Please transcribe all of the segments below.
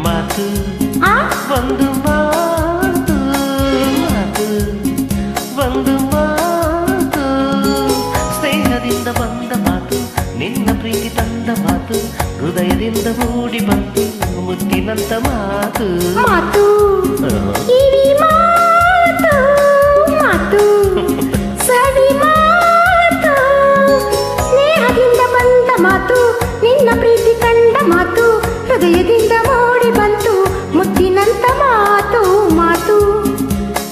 ಮಾತು ಒಂದು ಮಾತು ಮಾತು ಒಂದು ಮಾತು ಸ್ನೇಹದಿಂದ ಬಂದ ಮಾತು ನಿನ್ನ ಪ್ರೀತಿ ತಂದ ಮಾತು ಹೃದಯದಿಂದ ಮೂಡಿ ಬಂತು ಮುತ್ತಿನಂತ ಮಾತು ಮಾತು ಕಿವಿ ಮಾತು ಮಾತು ಸವಿ ಮಾತು ಸ್ನೇಹದಿಂದ ಬಂದ ಮಾತು ನಿನ್ನ ಪ್ರೀತಿ ಕಂಡ ಮಾತು ಹೃದಯದಿಂದ ಮೂಡಿ ಬಂತು ಮುತ್ತಿನಂತ ಮಾತು ಮಾತು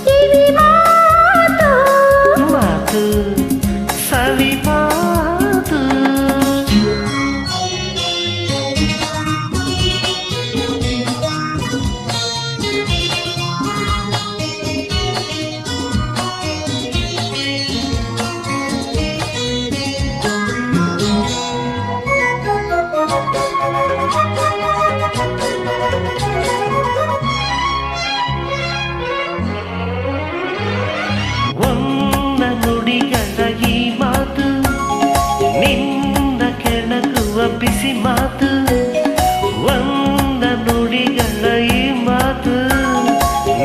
ಕಿವಿ ಮಾತು ಮಾತು ಸವಿ ಮಾತು ನಿನ್ನ ಕೆಣಕುವ ಬಿಸಿ ಮಾತು ಒಂದ ನುಡಿಗಳ ಈ ಮಾತು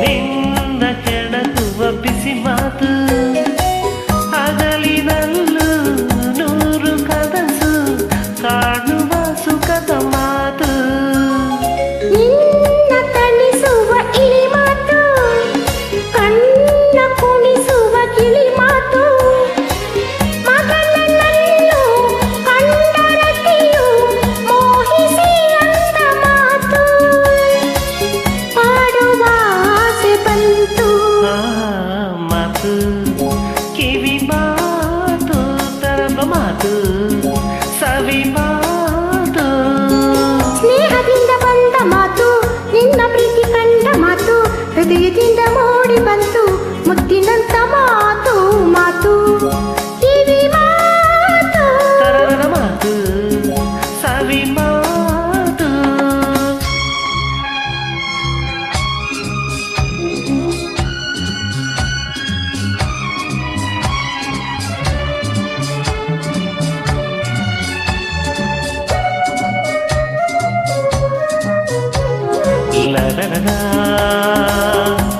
ನಿನ್ನ ಕೆಣಕುವ ಬಿಸಿ ಮಾತು ಹಗಲಿನಲ್ಲೂ ನೂರು ಕನಸು ಕಾಣುವ ಸುಖದ ಮಾತು ನಿನ್ನ ತಣಿಸುವ ಇಳಿ ಮಾತು ಕಣ್ಣ ಕುಣಿಸುವ ಕಿಳಿ ಮಾತು ಕಿವಿ ಮಾತು ತರಬ ಮಾತು ಸವಿ ಮಾತು ಸ್ನೇಹದಿಂದ ಬಂದ ಮಾತು ನಿನ್ನ ಪ್ರೀತಿ ಕಂಡ ಮಾತು ಹೃದಯದಿಂದ ಮೂಡಿ ಬಂತು ಮುತ್ತಿನಂತ ಮಾತು ಮಾತು ಕಿವಿ ಮಾತು ತರಬ ಮಾತು ಸವಿ ಮಾತು la la la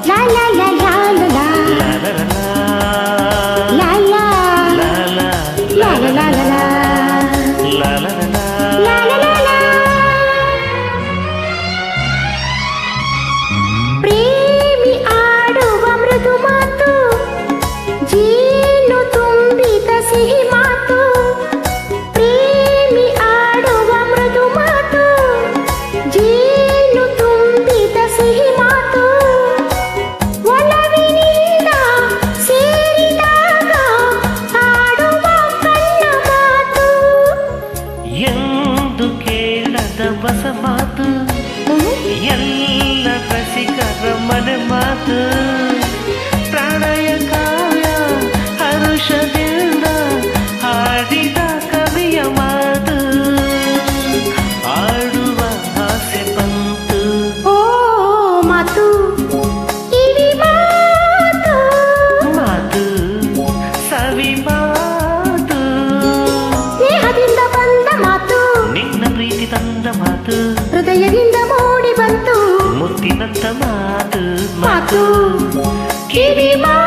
la la la la la la la la la la la la la la la ಪ್ರೇಮಿ ಆಡುವ ಮೃದು ಮಾತು ಜೇನು ತುಂಬಿದ ಸಿಹಿ ಮಾತು ಪ್ರೇಮಿ ಆಡುವ ಮೃದು ಮಾತು ಜೇನು ತುಂಬಿದ ಸಿಹಿ ಮಾತು ಒಲವಿನಿಂದ ಸೇರಿದಾಗ ಆಡುವ ಕಣ್ಣ ಮಾತು ಎಂದು ಕೇಳದ ಹೊಸ ಮಾತು ಎಲ್ಲ ರಸಿಕರ ಮನೆ ಮಾತು ಪ್ರಣಯ ಕಾವ್ಯ ಹರುಷದಿಂದ ಹಾಡಿದ ಕವಿಯ ಮಾತು ಆಡುವ ಆಸೆ ಬಂತು ಓ ಮಾತು ಕಿವಿ ಮಾತು ಮಾತು ಸವಿ ಮಾತು ಸ್ನೇಹದಿಂದ ಬಂದ ಮಾತು ನಿನ್ನ ಪ್ರೀತಿ ತಂದ ಮಾತು ಹೃದಯದಿಂದ ಮೂಡಿ ಬಂತು ಮುತ್ತಿನಂತ ಮಾತು ಮಾತು ಕಿವಿ ಮಾತು